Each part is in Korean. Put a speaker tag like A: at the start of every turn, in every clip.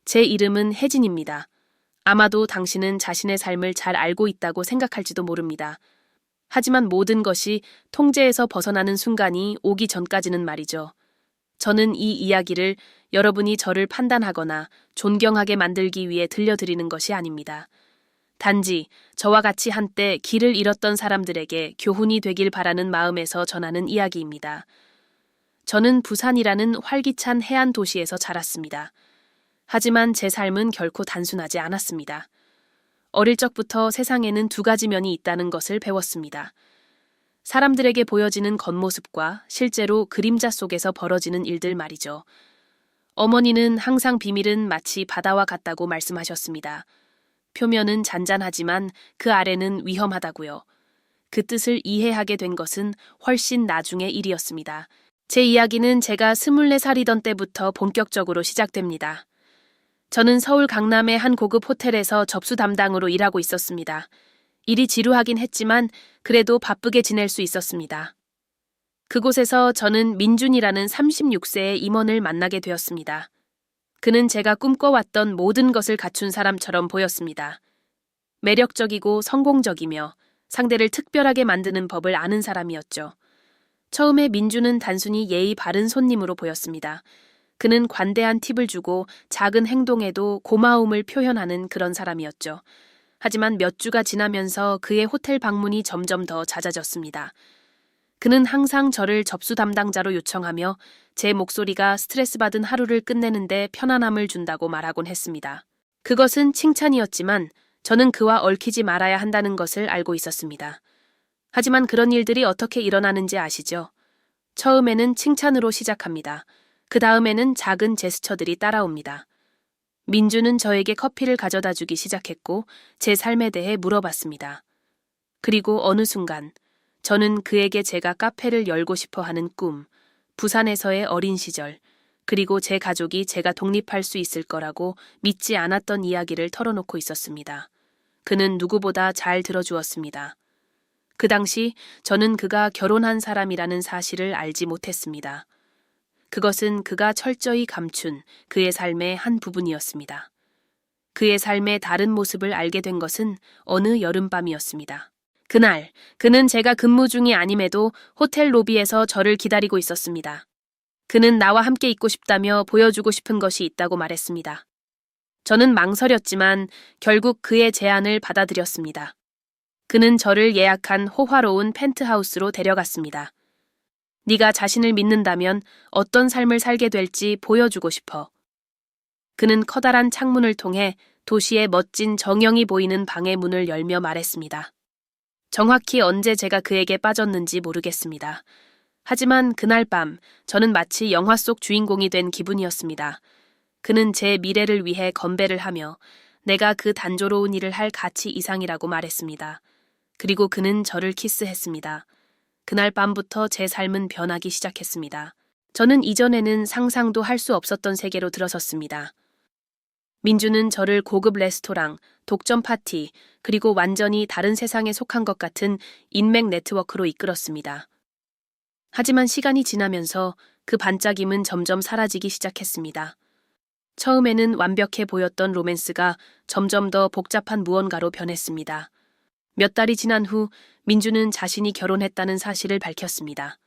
A: 제 이름은 혜진입니다. 아마도 당신은 자신의 삶을 잘 알고 있다고 생각할지도 모릅니다. 하지만 모든 것이 통제에서 벗어나는 순간이 오기 전까지는 말이죠. 저는 이 이야기를 여러분이 저를 판단하거나 존경하게 만들기 위해 들려드리는 것이 아닙니다. 단지 저와 같이 한때 길을 잃었던 사람들에게 교훈이 되길 바라는 마음에서 전하는 이야기입니다. 저는 부산이라는 활기찬 해안 도시에서 자랐습니다. 하지만 제 삶은 결코 단순하지 않았습니다. 어릴 적부터 세상에는 두 가지 면이 있다는 것을 배웠습니다. 사람들에게 보여지는 겉모습과 실제로 그림자 속에서 벌어지는 일들 말이죠. 어머니는 항상 비밀은 마치 바다와 같다고 말씀하셨습니다. 표면은 잔잔하지만 그 아래는 위험하다고요. 그 뜻을 이해하게 된 것은 훨씬 나중의 일이었습니다. 제 이야기는 제가 24살이던 때부터 본격적으로 시작됩니다. 저는 서울 강남의 한 고급 호텔에서 접수 담당으로 일하고 있었습니다. 일이 지루하긴 했지만 그래도 바쁘게 지낼 수 있었습니다. 그곳에서 저는 민준이라는 36세의 임원을 만나게 되었습니다. 그는 제가 꿈꿔왔던 모든 것을 갖춘 사람처럼 보였습니다. 매력적이고 성공적이며 상대를 특별하게 만드는 법을 아는 사람이었죠. 처음에 민준은 단순히 예의 바른 손님으로 보였습니다. 그는 관대한 팁을 주고 작은 행동에도 고마움을 표현하는 그런 사람이었죠. 하지만 몇 주가 지나면서 그의 호텔 방문이 점점 더 잦아졌습니다. 그는 항상 저를 접수 담당자로 요청하며 제 목소리가 스트레스 받은 하루를 끝내는데 편안함을 준다고 말하곤 했습니다. 그것은 칭찬이었지만 저는 그와 얽히지 말아야 한다는 것을 알고 있었습니다. 하지만 그런 일들이 어떻게 일어나는지 아시죠? 처음에는 칭찬으로 시작합니다. 그 다음에는 작은 제스처들이 따라옵니다. 민주는 저에게 커피를 가져다 주기 시작했고 제 삶에 대해 물어봤습니다. 그리고 어느 순간 저는 그에게 제가 카페를 열고 싶어 하는 꿈, 부산에서의 어린 시절, 그리고 제 가족이 제가 독립할 수 있을 거라고 믿지 않았던 이야기를 털어놓고 있었습니다. 그는 누구보다 잘 들어주었습니다. 그 당시 저는 그가 결혼한 사람이라는 사실을 알지 못했습니다. 그것은 그가 철저히 감춘 그의 삶의 한 부분이었습니다. 그의 삶의 다른 모습을 알게 된 것은 어느 여름밤이었습니다. 그날, 그는 제가 근무 중이 아님에도 호텔 로비에서 저를 기다리고 있었습니다. 그는 나와 함께 있고 싶다며 보여주고 싶은 것이 있다고 말했습니다. 저는 망설였지만 결국 그의 제안을 받아들였습니다. 그는 저를 예약한 호화로운 펜트하우스로 데려갔습니다. 네가 자신을 믿는다면 어떤 삶을 살게 될지 보여주고 싶어. 그는 커다란 창문을 통해 도시의 멋진 정형이 보이는 방의 문을 열며 말했습니다. 정확히 언제 제가 그에게 빠졌는지 모르겠습니다. 하지만 그날 밤 저는 마치 영화 속 주인공이 된 기분이었습니다. 그는 제 미래를 위해 건배를 하며 내가 그 단조로운 일을 할 가치 이상이라고 말했습니다. 그리고 그는 저를 키스했습니다. 그날 밤부터 제 삶은 변하기 시작했습니다. 저는 이전에는 상상도 할 수 없었던 세계로 들어섰습니다. 민주는 저를 고급 레스토랑, 독점 파티, 그리고 완전히 다른 세상에 속한 것 같은 인맥 네트워크로 이끌었습니다. 하지만 시간이 지나면서 그 반짝임은 점점 사라지기 시작했습니다. 처음에는 완벽해 보였던 로맨스가 점점 더 복잡한 무언가로 변했습니다. 몇 달이 지난 후 민주는 자신이 결혼했다는 사실을 밝혔습니다.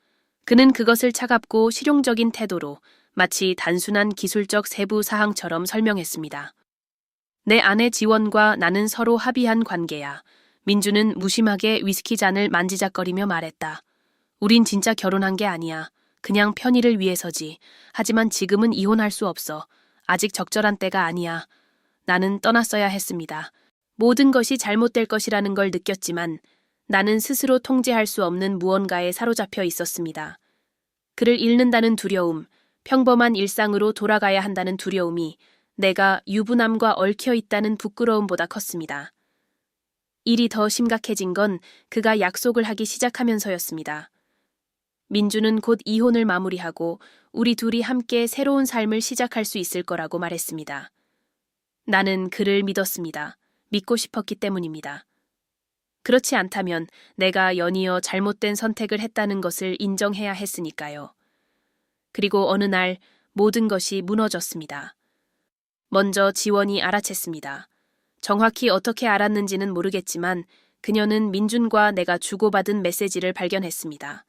A: 그는 그것을 차갑고 실용적인 태도로 마치 단순한 기술적 세부 사항처럼 설명했습니다. 내 아내 지원과 나는 서로 합의한 관계야. 민주는 무심하게 위스키 잔을 만지작거리며 말했다. 우린 진짜 결혼한 게 아니야. 그냥 편의를 위해서지. 하지만 지금은 이혼할 수 없어. 아직 적절한 때가 아니야. 나는 떠났어야 했습니다. 모든 것이 잘못될 것이라는 걸 느꼈지만 나는 스스로 통제할 수 없는 무언가에 사로잡혀 있었습니다. 그를 잃는다는 두려움, 평범한 일상으로 돌아가야 한다는 두려움이 내가 유부남과 얽혀 있다는 부끄러움보다 컸습니다. 일이 더 심각해진 건 그가 약속을 하기 시작하면서였습니다. 민주는 곧 이혼을 마무리하고 우리 둘이 함께 새로운 삶을 시작할 수 있을 거라고 말했습니다. 나는 그를 믿었습니다. 믿고 싶었기 때문입니다. 그렇지 않다면 내가 연이어 잘못된 선택을 했다는 것을 인정해야 했으니까요. 그리고 어느 날 모든 것이 무너졌습니다. 먼저 지원이 알아챘습니다. 정확히 어떻게 알았는지는 모르겠지만 그녀는 민준과 내가 주고받은 메시지를 발견했습니다.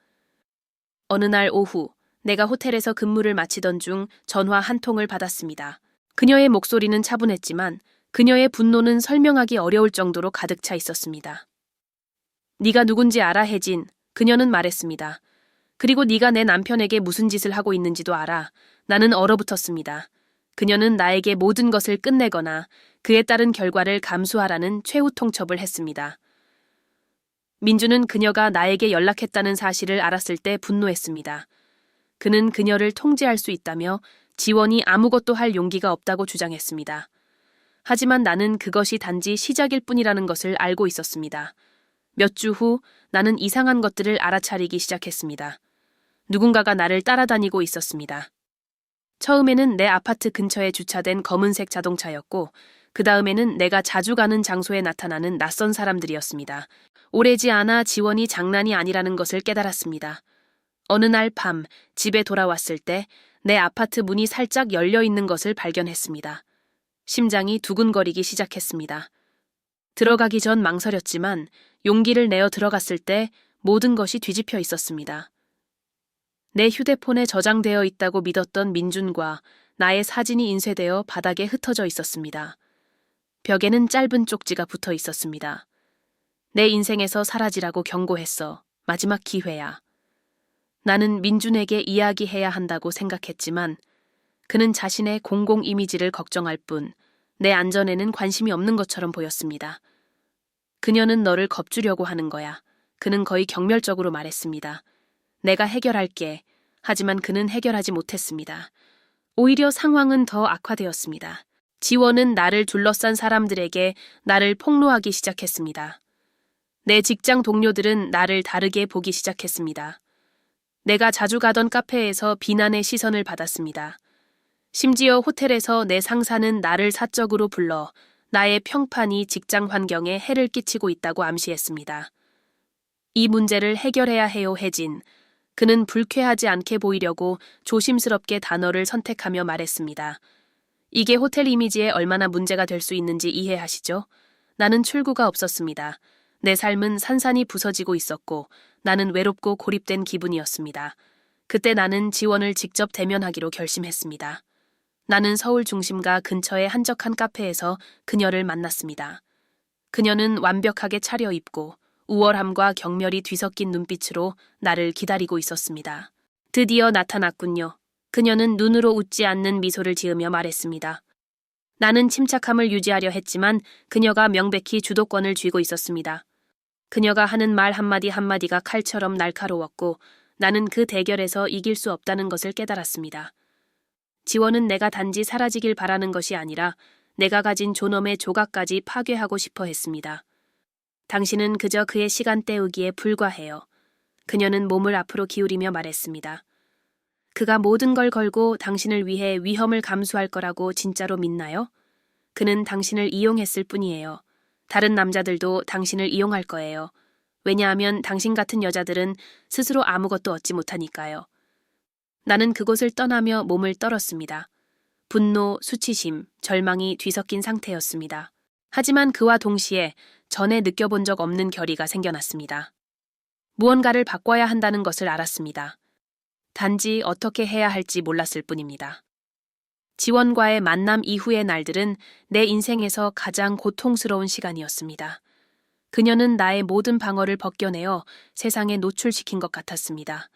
A: 어느 날 오후 내가 호텔에서 근무를 마치던 중 전화 한 통을 받았습니다. 그녀의 목소리는 차분했지만 그녀의 분노는 설명하기 어려울 정도로 가득 차 있었습니다. 네가 누군지 알아, 혜진. 그녀는 말했습니다. 그리고 네가 내 남편에게 무슨 짓을 하고 있는지도 알아. 나는 얼어붙었습니다. 그녀는 나에게 모든 것을 끝내거나 그에 따른 결과를 감수하라는 최후 통첩을 했습니다. 민주는 그녀가 나에게 연락했다는 사실을 알았을 때 분노했습니다. 그는 그녀를 통제할 수 있다며 지원이 아무것도 할 용기가 없다고 주장했습니다. 하지만 나는 그것이 단지 시작일 뿐이라는 것을 알고 있었습니다. 몇 주 후 나는 이상한 것들을 알아차리기 시작했습니다. 누군가가 나를 따라다니고 있었습니다. 처음에는 내 아파트 근처에 주차된 검은색 자동차였고 그 다음에는 내가 자주 가는 장소에 나타나는 낯선 사람들이었습니다. 오래지 않아 지원이 장난이 아니라는 것을 깨달았습니다. 어느 날 밤 집에 돌아왔을 때 내 아파트 문이 살짝 열려 있는 것을 발견했습니다. 심장이 두근거리기 시작했습니다. 들어가기 전 망설였지만 용기를 내어 들어갔을 때 모든 것이 뒤집혀 있었습니다. 내 휴대폰에 저장되어 있다고 믿었던 민준과 나의 사진이 인쇄되어 바닥에 흩어져 있었습니다. 벽에는 짧은 쪽지가 붙어 있었습니다. 내 인생에서 사라지라고 경고했어. 마지막 기회야. 나는 민준에게 이야기해야 한다고 생각했지만 그는 자신의 공공 이미지를 걱정할 뿐 내 안전에는 관심이 없는 것처럼 보였습니다. 그녀는 너를 겁주려고 하는 거야. 그는 거의 경멸적으로 말했습니다. 내가 해결할게. 하지만 그는 해결하지 못했습니다. 오히려 상황은 더 악화되었습니다. 지원은 나를 둘러싼 사람들에게 나를 폭로하기 시작했습니다. 내 직장 동료들은 나를 다르게 보기 시작했습니다. 내가 자주 가던 카페에서 비난의 시선을 받았습니다. 심지어 호텔에서 내 상사는 나를 사적으로 불러 나의 평판이 직장 환경에 해를 끼치고 있다고 암시했습니다. 이 문제를 해결해야 해요, 혜진. 그는 불쾌하지 않게 보이려고 조심스럽게 단어를 선택하며 말했습니다. 이게 호텔 이미지에 얼마나 문제가 될 수 있는지 이해하시죠? 나는 출구가 없었습니다. 내 삶은 산산이 부서지고 있었고 나는 외롭고 고립된 기분이었습니다. 그때 나는 지원을 직접 대면하기로 결심했습니다. 나는 서울 중심가 근처의 한적한 카페에서 그녀를 만났습니다. 그녀는 완벽하게 차려입고 우월함과 경멸이 뒤섞인 눈빛으로 나를 기다리고 있었습니다. 드디어 나타났군요. 그녀는 눈으로 웃지 않는 미소를 지으며 말했습니다. 나는 침착함을 유지하려 했지만 그녀가 명백히 주도권을 쥐고 있었습니다. 그녀가 하는 말 한마디 한마디가 칼처럼 날카로웠고 나는 그 대결에서 이길 수 없다는 것을 깨달았습니다. 지원은 내가 단지 사라지길 바라는 것이 아니라 내가 가진 존엄의 조각까지 파괴하고 싶어 했습니다. 당신은 그저 그의 시간 때우기에 불과해요. 그녀는 몸을 앞으로 기울이며 말했습니다. 그가 모든 걸 걸고 당신을 위해 위험을 감수할 거라고 진짜로 믿나요? 그는 당신을 이용했을 뿐이에요. 다른 남자들도 당신을 이용할 거예요. 왜냐하면 당신 같은 여자들은 스스로 아무것도 얻지 못하니까요. 나는 그곳을 떠나며 몸을 떨었습니다. 분노, 수치심, 절망이 뒤섞인 상태였습니다. 하지만 그와 동시에 전에 느껴본 적 없는 결의가 생겨났습니다. 무언가를 바꿔야 한다는 것을 알았습니다. 단지 어떻게 해야 할지 몰랐을 뿐입니다. 지원과의 만남 이후의 날들은 내 인생에서 가장 고통스러운 시간이었습니다. 그녀는 나의 모든 방어를 벗겨내어 세상에 노출시킨 것 같았습니다.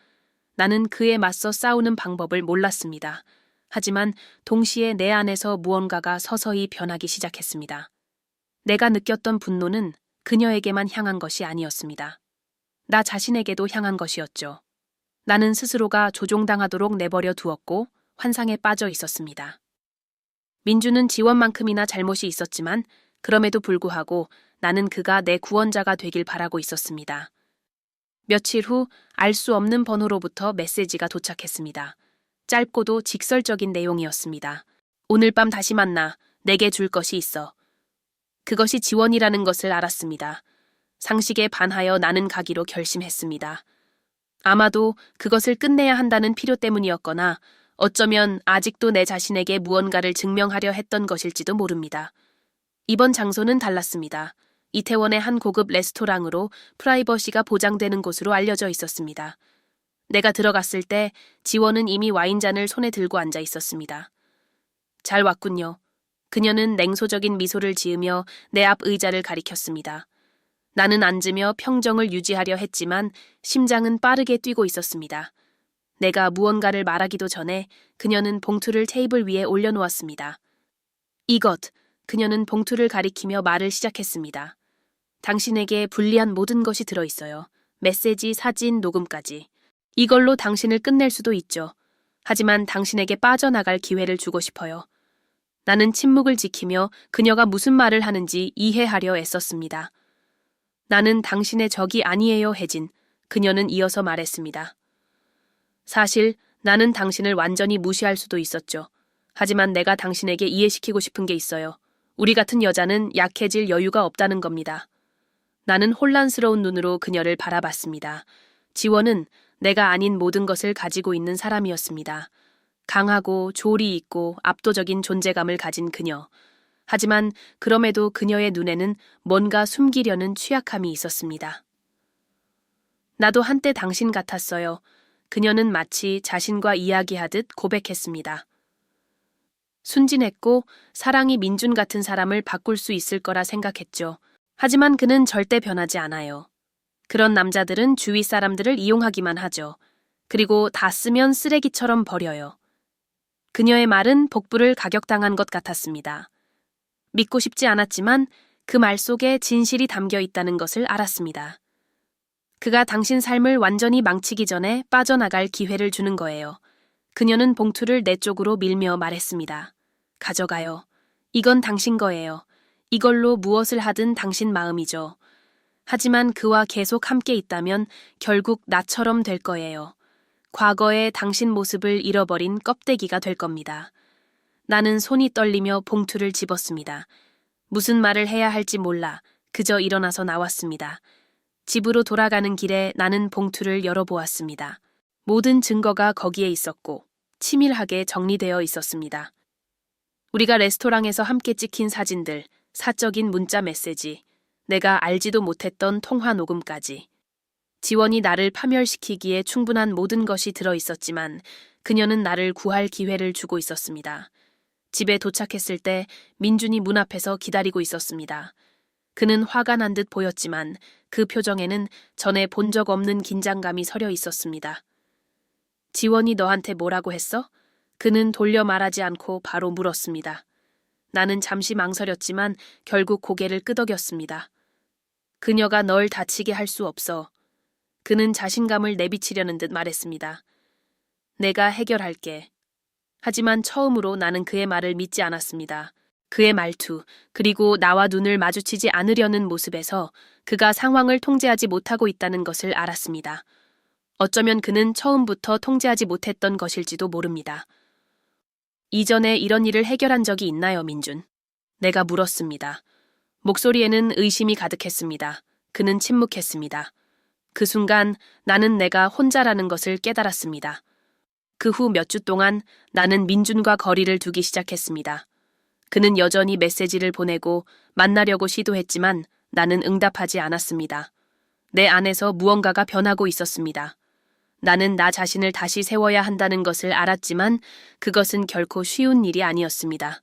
A: 나는 그에 맞서 싸우는 방법을 몰랐습니다. 하지만 동시에 내 안에서 무언가가 서서히 변하기 시작했습니다. 내가 느꼈던 분노는 그녀에게만 향한 것이 아니었습니다. 나 자신에게도 향한 것이었죠. 나는 스스로가 조종당하도록 내버려 두었고 환상에 빠져 있었습니다. 민주는 지원만큼이나 잘못이 있었지만 그럼에도 불구하고 나는 그가 내 구원자가 되길 바라고 있었습니다. 며칠 후 알 수 없는 번호로부터 메시지가 도착했습니다. 짧고도 직설적인 내용이었습니다. 오늘 밤 다시 만나. 내게 줄 것이 있어. 그것이 지원이라는 것을 알았습니다. 상식에 반하여 나는 가기로 결심했습니다. 아마도 그것을 끝내야 한다는 필요 때문이었거나 어쩌면 아직도 내 자신에게 무언가를 증명하려 했던 것일지도 모릅니다. 이번 장소는 달랐습니다. 이태원의 한 고급 레스토랑으로 프라이버시가 보장되는 곳으로 알려져 있었습니다. 내가 들어갔을 때 지원은 이미 와인잔을 손에 들고 앉아 있었습니다. 잘 왔군요. 그녀는 냉소적인 미소를 지으며 내 앞 의자를 가리켰습니다. 나는 앉으며 평정을 유지하려 했지만 심장은 빠르게 뛰고 있었습니다. 내가 무언가를 말하기도 전에 그녀는 봉투를 테이블 위에 올려놓았습니다. 이것, 그녀는 봉투를 가리키며 말을 시작했습니다. 당신에게 불리한 모든 것이 들어있어요. 메시지, 사진, 녹음까지. 이걸로 당신을 끝낼 수도 있죠. 하지만 당신에게 빠져나갈 기회를 주고 싶어요. 나는 침묵을 지키며 그녀가 무슨 말을 하는지 이해하려 애썼습니다. 나는 당신의 적이 아니에요, 혜진. 그녀는 이어서 말했습니다. 사실 나는 당신을 완전히 무시할 수도 있었죠. 하지만 내가 당신에게 이해시키고 싶은 게 있어요. 우리 같은 여자는 약해질 여유가 없다는 겁니다. 나는 혼란스러운 눈으로 그녀를 바라봤습니다. 지원은 내가 아닌 모든 것을 가지고 있는 사람이었습니다. 강하고 조리 있고 압도적인 존재감을 가진 그녀. 하지만 그럼에도 그녀의 눈에는 뭔가 숨기려는 취약함이 있었습니다. 나도 한때 당신 같았어요. 그녀는 마치 자신과 이야기하듯 고백했습니다. 순진했고 사랑이 민준 같은 사람을 바꿀 수 있을 거라 생각했죠. 하지만 그는 절대 변하지 않아요. 그런 남자들은 주위 사람들을 이용하기만 하죠. 그리고 다 쓰면 쓰레기처럼 버려요. 그녀의 말은 복부를 가격당한 것 같았습니다. 믿고 싶지 않았지만 그 말 속에 진실이 담겨 있다는 것을 알았습니다. 그가 당신 삶을 완전히 망치기 전에 빠져나갈 기회를 주는 거예요. 그녀는 봉투를 내 쪽으로 밀며 말했습니다. 가져가요. 이건 당신 거예요. 이걸로 무엇을 하든 당신 마음이죠. 하지만 그와 계속 함께 있다면 결국 나처럼 될 거예요. 과거의 당신 모습을 잃어버린 껍데기가 될 겁니다. 나는 손이 떨리며 봉투를 집었습니다. 무슨 말을 해야 할지 몰라 그저 일어나서 나왔습니다. 집으로 돌아가는 길에 나는 봉투를 열어보았습니다. 모든 증거가 거기에 있었고 치밀하게 정리되어 있었습니다. 우리가 레스토랑에서 함께 찍힌 사진들, 사적인 문자 메시지, 내가 알지도 못했던 통화 녹음까지. 지원이 나를 파멸시키기에 충분한 모든 것이 들어있었지만 그녀는 나를 구할 기회를 주고 있었습니다. 집에 도착했을 때 민준이 문 앞에서 기다리고 있었습니다. 그는 화가 난 듯 보였지만 그 표정에는 전에 본 적 없는 긴장감이 서려 있었습니다. 지원이 너한테 뭐라고 했어? 그는 돌려 말하지 않고 바로 물었습니다. 나는 잠시 망설였지만 결국 고개를 끄덕였습니다. 그녀가 널 다치게 할 수 없어. 그는 자신감을 내비치려는 듯 말했습니다. 내가 해결할게. 하지만 처음으로 나는 그의 말을 믿지 않았습니다. 그의 말투, 그리고 나와 눈을 마주치지 않으려는 모습에서 그가 상황을 통제하지 못하고 있다는 것을 알았습니다. 어쩌면 그는 처음부터 통제하지 못했던 것일지도 모릅니다. 이전에 이런 일을 해결한 적이 있나요, 민준? 내가 물었습니다. 목소리에는 의심이 가득했습니다. 그는 침묵했습니다. 그 순간 나는 내가 혼자라는 것을 깨달았습니다. 그 후 몇 주 동안 나는 민준과 거리를 두기 시작했습니다. 그는 여전히 메시지를 보내고 만나려고 시도했지만 나는 응답하지 않았습니다. 내 안에서 무언가가 변하고 있었습니다. 나는 나 자신을 다시 세워야 한다는 것을 알았지만 그것은 결코 쉬운 일이 아니었습니다.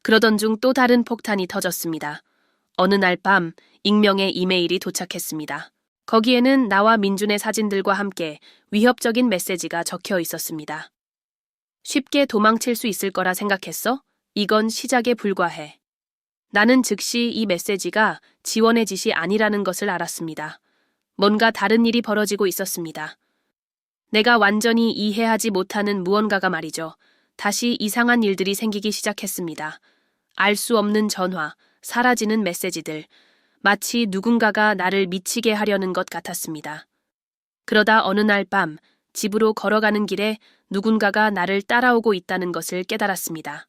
A: 그러던 중 또 다른 폭탄이 터졌습니다. 어느 날 밤 익명의 이메일이 도착했습니다. 거기에는 나와 민준의 사진들과 함께 위협적인 메시지가 적혀 있었습니다. 쉽게 도망칠 수 있을 거라 생각했어? 이건 시작에 불과해. 나는 즉시 이 메시지가 지원의 짓이 아니라는 것을 알았습니다. 뭔가 다른 일이 벌어지고 있었습니다. 내가 완전히 이해하지 못하는 무언가가 말이죠. 다시 이상한 일들이 생기기 시작했습니다. 알 수 없는 전화, 사라지는 메시지들, 마치 누군가가 나를 미치게 하려는 것 같았습니다. 그러다 어느 날 밤 집으로 걸어가는 길에 누군가가 나를 따라오고 있다는 것을 깨달았습니다.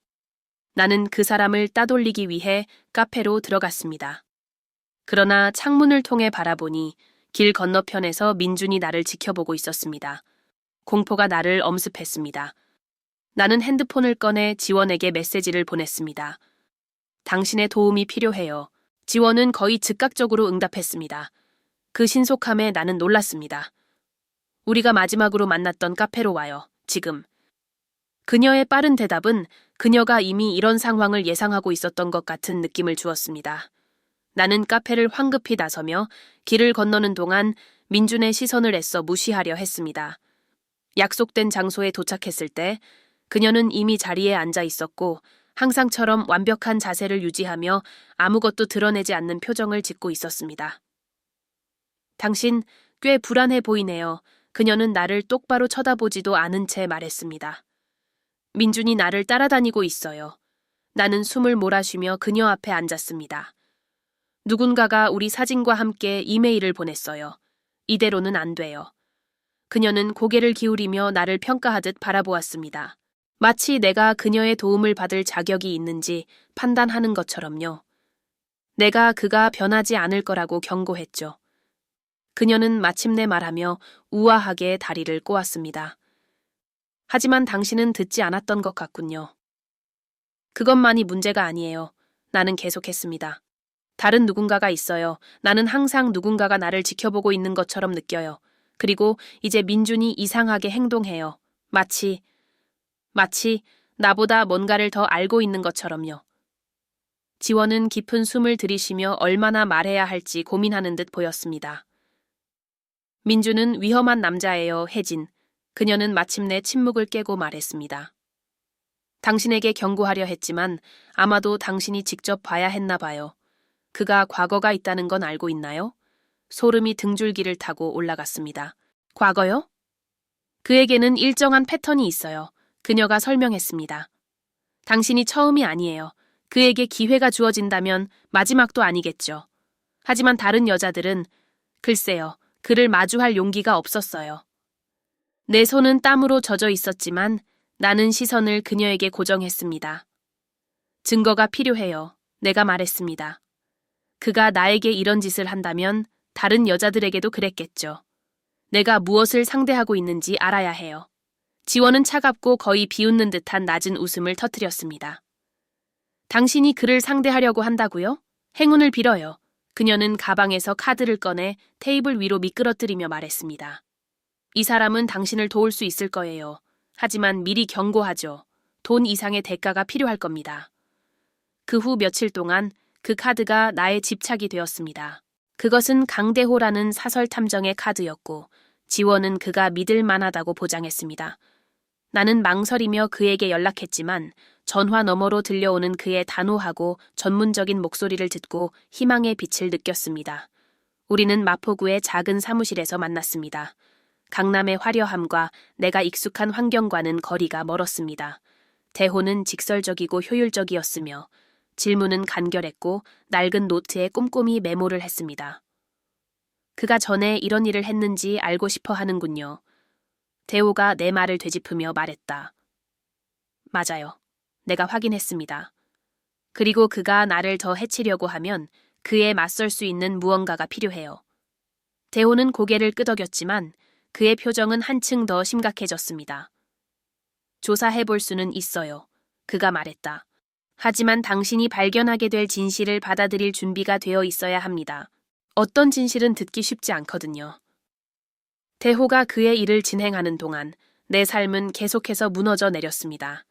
A: 나는 그 사람을 따돌리기 위해 카페로 들어갔습니다. 그러나 창문을 통해 바라보니 길 건너편에서 민준이 나를 지켜보고 있었습니다. 공포가 나를 엄습했습니다. 나는 핸드폰을 꺼내 지원에게 메시지를 보냈습니다. 당신의 도움이 필요해요. 지원은 거의 즉각적으로 응답했습니다. 그 신속함에 나는 놀랐습니다. 우리가 마지막으로 만났던 카페로 와요. 지금. 그녀의 빠른 대답은 그녀가 이미 이런 상황을 예상하고 있었던 것 같은 느낌을 주었습니다. 나는 카페를 황급히 나서며 길을 건너는 동안 민준의 시선을 애써 무시하려 했습니다. 약속된 장소에 도착했을 때 그녀는 이미 자리에 앉아 있었고 항상처럼 완벽한 자세를 유지하며 아무것도 드러내지 않는 표정을 짓고 있었습니다. 당신 꽤 불안해 보이네요. 그녀는 나를 똑바로 쳐다보지도 않은 채 말했습니다. 민준이 나를 따라다니고 있어요. 나는 숨을 몰아쉬며 그녀 앞에 앉았습니다. 누군가가 우리 사진과 함께 이메일을 보냈어요. 이대로는 안 돼요. 그녀는 고개를 기울이며 나를 평가하듯 바라보았습니다. 마치 내가 그녀의 도움을 받을 자격이 있는지 판단하는 것처럼요. 내가 그가 변하지 않을 거라고 경고했죠. 그녀는 마침내 말하며 우아하게 다리를 꼬았습니다. 하지만 당신은 듣지 않았던 것 같군요. 그것만이 문제가 아니에요. 나는 계속했습니다. 다른 누군가가 있어요. 나는 항상 누군가가 나를 지켜보고 있는 것처럼 느껴요. 그리고 이제 민준이 이상하게 행동해요. 마치 나보다 뭔가를 더 알고 있는 것처럼요. 지원은 깊은 숨을 들이쉬며 얼마나 말해야 할지 고민하는 듯 보였습니다. 민준은 위험한 남자예요, 혜진. 그녀는 마침내 침묵을 깨고 말했습니다. 당신에게 경고하려 했지만 아마도 당신이 직접 봐야 했나 봐요. 그가 과거가 있다는 건 알고 있나요? 소름이 등줄기를 타고 올라갔습니다. 과거요? 그에게는 일정한 패턴이 있어요. 그녀가 설명했습니다. 당신이 처음이 아니에요. 그에게 기회가 주어진다면 마지막도 아니겠죠. 하지만 다른 여자들은 글쎄요, 그를 마주할 용기가 없었어요. 내 손은 땀으로 젖어 있었지만 나는 시선을 그녀에게 고정했습니다. 증거가 필요해요. 내가 말했습니다. 그가 나에게 이런 짓을 한다면 다른 여자들에게도 그랬겠죠. 내가 무엇을 상대하고 있는지 알아야 해요. 지원은 차갑고 거의 비웃는 듯한 낮은 웃음을 터뜨렸습니다. 당신이 그를 상대하려고 한다고요? 행운을 빌어요. 그녀는 가방에서 카드를 꺼내 테이블 위로 미끄러뜨리며 말했습니다. 이 사람은 당신을 도울 수 있을 거예요. 하지만 미리 경고하죠. 돈 이상의 대가가 필요할 겁니다. 그 후 며칠 동안 그 카드가 나의 집착이 되었습니다. 그것은 강대호라는 사설 탐정의 카드였고 지원은 그가 믿을 만하다고 보장했습니다. 나는 망설이며 그에게 연락했지만 전화 너머로 들려오는 그의 단호하고 전문적인 목소리를 듣고 희망의 빛을 느꼈습니다. 우리는 마포구의 작은 사무실에서 만났습니다. 강남의 화려함과 내가 익숙한 환경과는 거리가 멀었습니다. 대호는 직설적이고 효율적이었으며 질문은 간결했고 낡은 노트에 꼼꼼히 메모를 했습니다. 그가 전에 이런 일을 했는지 알고 싶어 하는군요. 대호가 내 말을 되짚으며 말했다. 맞아요. 내가 확인했습니다. 그리고 그가 나를 더 해치려고 하면 그에 맞설 수 있는 무언가가 필요해요. 대호는 고개를 끄덕였지만 그의 표정은 한층 더 심각해졌습니다. 조사해볼 수는 있어요. 그가 말했다. 하지만 당신이 발견하게 될 진실을 받아들일 준비가 되어 있어야 합니다. 어떤 진실은 듣기 쉽지 않거든요. 대호가 그의 일을 진행하는 동안 내 삶은 계속해서 무너져 내렸습니다.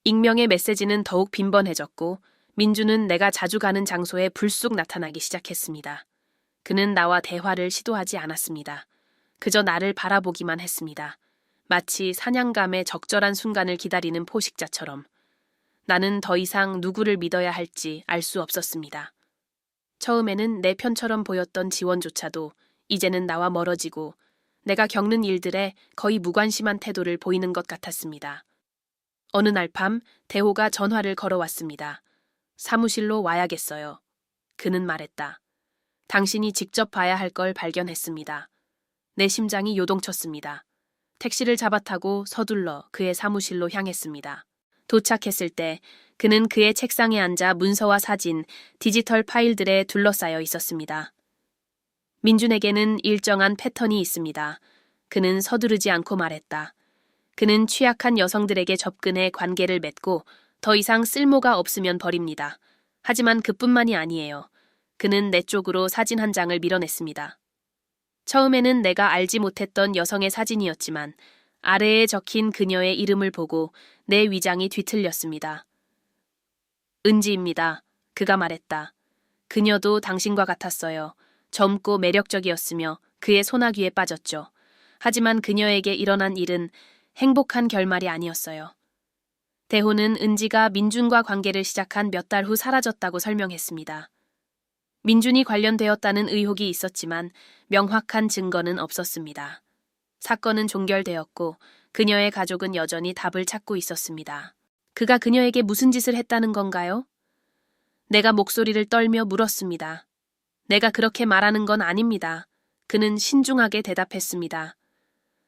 A: 익명의 메시지는 더욱 빈번해졌고 민주는 내가 자주 가는 장소에 불쑥 나타나기 시작했습니다. 그는 나와 대화를 시도하지 않았습니다. 그저 나를 바라보기만 했습니다. 마치 사냥감의 적절한 순간을 기다리는 포식자처럼. 나는 더 이상 누구를 믿어야 할지 알 수 없었습니다. 처음에는 내 편처럼 보였던 지원조차도 이제는 나와 멀어지고 내가 겪는 일들에 거의 무관심한 태도를 보이는 것 같았습니다. 어느 날 밤 대호가 전화를 걸어왔습니다. 사무실로 와야겠어요. 그는 말했다. 당신이 직접 봐야 할 걸 발견했습니다. 내 심장이 요동쳤습니다. 택시를 잡아타고 서둘러 그의 사무실로 향했습니다. 도착했을 때 그는 그의 책상에 앉아 문서와 사진, 디지털 파일들에 둘러싸여 있었습니다. 민준에게는 일정한 패턴이 있습니다. 그는 서두르지 않고 말했다. 그는 취약한 여성들에게 접근해 관계를 맺고 더 이상 쓸모가 없으면 버립니다. 하지만 그뿐만이 아니에요. 그는 내 쪽으로 사진 한 장을 밀어냈습니다. 처음에는 내가 알지 못했던 여성의 사진이었지만 아래에 적힌 그녀의 이름을 보고 내 위장이 뒤틀렸습니다. 은지입니다. 그가 말했다. 그녀도 당신과 같았어요. 젊고 매력적이었으며 그의 소나귀에 빠졌죠. 하지만 그녀에게 일어난 일은 행복한 결말이 아니었어요. 대호는 은지가 민준과 관계를 시작한 몇 달 후 사라졌다고 설명했습니다. 민준이 관련되었다는 의혹이 있었지만 명확한 증거는 없었습니다. 사건은 종결되었고 그녀의 가족은 여전히 답을 찾고 있었습니다. 그가 그녀에게 무슨 짓을 했다는 건가요? 내가 목소리를 떨며 물었습니다. 내가 그렇게 말하는 건 아닙니다. 그는 신중하게 대답했습니다.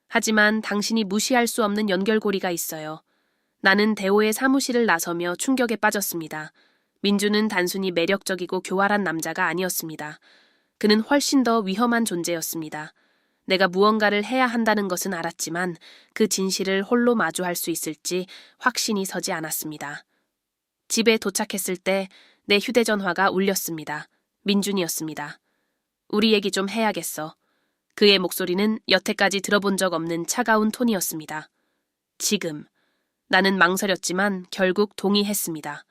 A: 하지만 당신이 무시할 수 없는 연결고리가 있어요. 나는 대호의 사무실을 나서며 충격에 빠졌습니다. 민주는 단순히 매력적이고 교활한 남자가 아니었습니다. 그는 훨씬 더 위험한 존재였습니다. 내가 무언가를 해야 한다는 것은 알았지만 그 진실을 홀로 마주할 수 있을지 확신이 서지 않았습니다. 집에 도착했을 때 내 휴대전화가 울렸습니다. 민준이었습니다. 우리 얘기 좀 해야겠어. 그의 목소리는 여태까지 들어본 적 없는 차가운 톤이었습니다. 지금. 나는 망설였지만 결국 동의했습니다.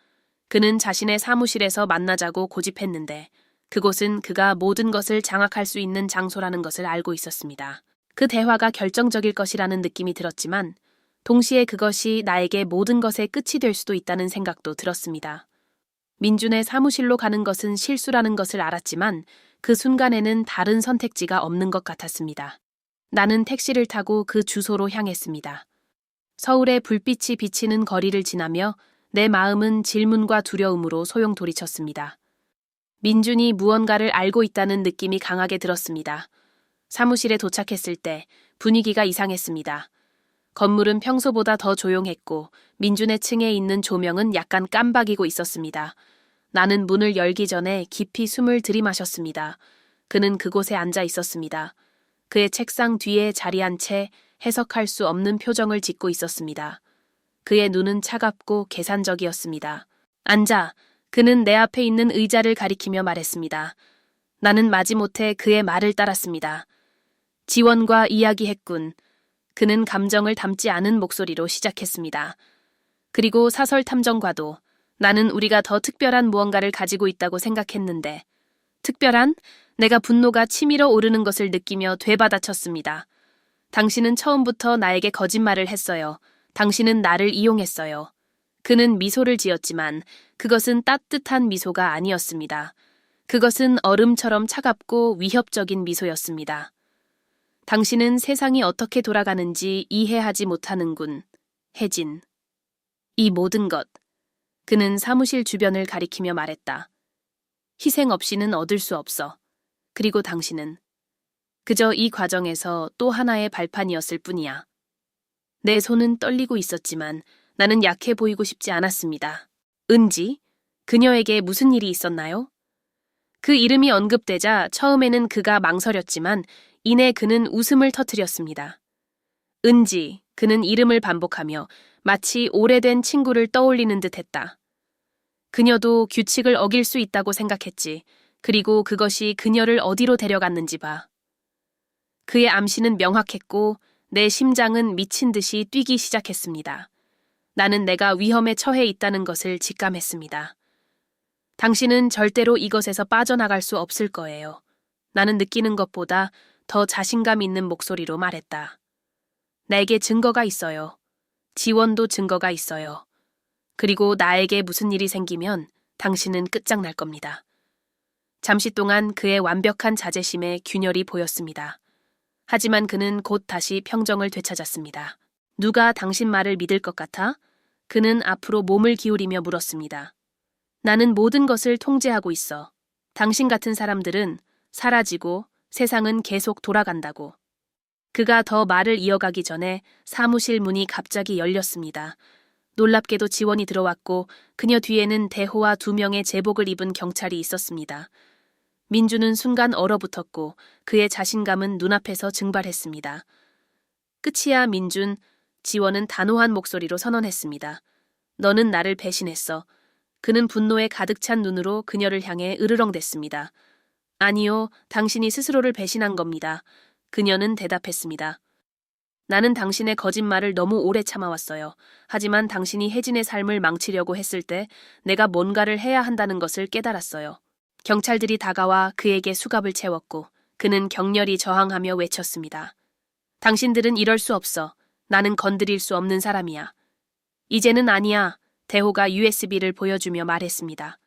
A: 그는 자신의 사무실에서 만나자고 고집했는데 그곳은 그가 모든 것을 장악할 수 있는 장소라는 것을 알고 있었습니다. 그 대화가 결정적일 것이라는 느낌이 들었지만 동시에 그것이 나에게 모든 것의 끝이 될 수도 있다는 생각도 들었습니다. 민준의 사무실로 가는 것은 실수라는 것을 알았지만 그 순간에는 다른 선택지가 없는 것 같았습니다. 나는 택시를 타고 그 주소로 향했습니다. 서울의 불빛이 비치는 거리를 지나며 내 마음은 질문과 두려움으로 소용돌이쳤습니다. 민준이 무언가를 알고 있다는 느낌이 강하게 들었습니다. 사무실에 도착했을 때 분위기가 이상했습니다. 건물은 평소보다 더 조용했고 민준의 층에 있는 조명은 약간 깜박이고 있었습니다. 나는 문을 열기 전에 깊이 숨을 들이마셨습니다. 그는 그곳에 앉아 있었습니다. 그의 책상 뒤에 자리한 채 해석할 수 없는 표정을 짓고 있었습니다. 그의 눈은 차갑고 계산적이었습니다. 앉아. 그는 내 앞에 있는 의자를 가리키며 말했습니다. 나는 마지못해 그의 말을 따랐습니다. 지원과 이야기했군. 그는 감정을 담지 않은 목소리로 시작했습니다. 그리고 사설 탐정과도 나는 우리가 더 특별한 무언가를 가지고 있다고 생각했는데 특별한? 내가 분노가 치밀어 오르는 것을 느끼며 되받아쳤습니다. 당신은 처음부터 나에게 거짓말을 했어요. 당신은 나를 이용했어요. 그는 미소를 지었지만 그것은 따뜻한 미소가 아니었습니다. 그것은 얼음처럼 차갑고 위협적인 미소였습니다. 당신은 세상이 어떻게 돌아가는지 이해하지 못하는군. 혜진. 이 모든 것. 그는 사무실 주변을 가리키며 말했다. 희생 없이는 얻을 수 없어. 그리고 당신은 그저 이 과정에서 또 하나의 발판이었을 뿐이야. 내 손은 떨리고 있었지만 나는 약해 보이고 싶지 않았습니다. 은지? 그녀에게 무슨 일이 있었나요? 그 이름이 언급되자 처음에는 그가 망설였지만 이내 그는 웃음을 터뜨렸습니다. 은지, 그는 이름을 반복하며 마치 오래된 친구를 떠올리는 듯 했다. 그녀도 규칙을 어길 수 있다고 생각했지. 그리고 그것이 그녀를 어디로 데려갔는지 봐. 그의 암시는 명확했고 내 심장은 미친 듯이 뛰기 시작했습니다. 나는 내가 위험에 처해 있다는 것을 직감했습니다. 당신은 절대로 이것에서 빠져나갈 수 없을 거예요. 나는 느끼는 것보다 더 자신감 있는 목소리로 말했다. 내게 증거가 있어요. 지원도 증거가 있어요. 그리고 나에게 무슨 일이 생기면 당신은 끝장날 겁니다. 잠시 동안 그의 완벽한 자제심에 균열이 보였습니다. 하지만 그는 곧 다시 평정을 되찾았습니다. 누가 당신 말을 믿을 것 같아? 그는 앞으로 몸을 기울이며 물었습니다. 나는 모든 것을 통제하고 있어. 당신 같은 사람들은 사라지고 세상은 계속 돌아간다고. 그가 더 말을 이어가기 전에 사무실 문이 갑자기 열렸습니다. 놀랍게도 지원이 들어왔고 그녀 뒤에는 대호와 2명의 제복을 입은 경찰이 있었습니다. 민주는 순간 얼어붙었고 그의 자신감은 눈앞에서 증발했습니다. 끝이야, 민준. 지원은 단호한 목소리로 선언했습니다. 너는 나를 배신했어. 그는 분노에 가득 찬 눈으로 그녀를 향해 으르렁댔습니다. 아니요, 당신이 스스로를 배신한 겁니다. 그녀는 대답했습니다. 나는 당신의 거짓말을 너무 오래 참아왔어요. 하지만 당신이 혜진의 삶을 망치려고 했을 때 내가 뭔가를 해야 한다는 것을 깨달았어요. 경찰들이 다가와 그에게 수갑을 채웠고 그는 격렬히 저항하며 외쳤습니다. 당신들은 이럴 수 없어. 나는 건드릴 수 없는 사람이야. 이제는 아니야. 대호가 USB를 보여주며 말했습니다.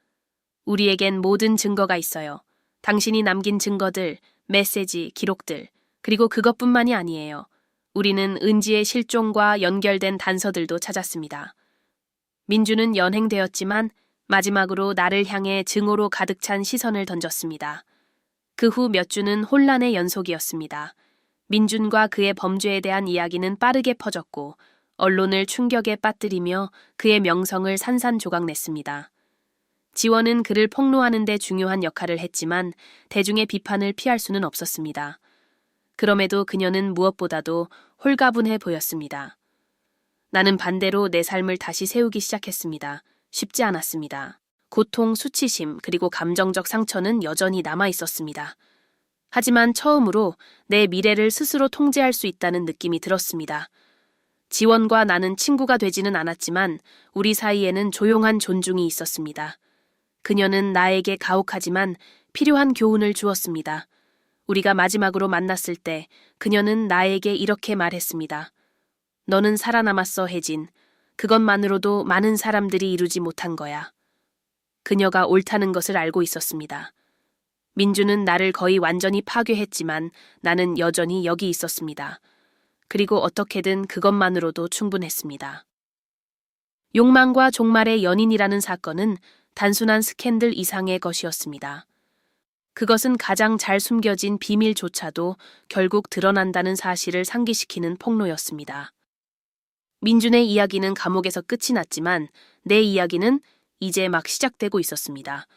A: 우리에겐 모든 증거가 있어요. 당신이 남긴 증거들, 메시지, 기록들, 그리고 그것뿐만이 아니에요. 우리는 은지의 실종과 연결된 단서들도 찾았습니다. 민주는 연행되었지만 마지막으로 나를 향해 증오로 가득 찬 시선을 던졌습니다. 그 후 몇 주는 혼란의 연속이었습니다. 민준과 그의 범죄에 대한 이야기는 빠르게 퍼졌고 언론을 충격에 빠뜨리며 그의 명성을 산산조각냈습니다. 지원은 그를 폭로하는 데 중요한 역할을 했지만 대중의 비판을 피할 수는 없었습니다. 그럼에도 그녀는 무엇보다도 홀가분해 보였습니다. 나는 반대로 내 삶을 다시 세우기 시작했습니다. 쉽지 않았습니다. 고통, 수치심, 그리고 감정적 상처는 여전히 남아 있었습니다. 하지만 처음으로 내 미래를 스스로 통제할 수 있다는 느낌이 들었습니다. 지원과 나는 친구가 되지는 않았지만 우리 사이에는 조용한 존중이 있었습니다. 그녀는 나에게 가혹하지만 필요한 교훈을 주었습니다. 우리가 마지막으로 만났을 때 그녀는 나에게 이렇게 말했습니다. 너는 살아남았어, 혜진. 그것만으로도 많은 사람들이 이루지 못한 거야. 그녀가 옳다는 것을 알고 있었습니다. 민주는 나를 거의 완전히 파괴했지만 나는 여전히 여기 있었습니다. 그리고 어떻게든 그것만으로도 충분했습니다. 욕망과 종말의 연인이라는 사건은 단순한 스캔들 이상의 것이었습니다. 그것은 가장 잘 숨겨진 비밀조차도 결국 드러난다는 사실을 상기시키는 폭로였습니다. 민준의 이야기는 감옥에서 끝이 났지만 내 이야기는 이제 막 시작되고 있었습니다.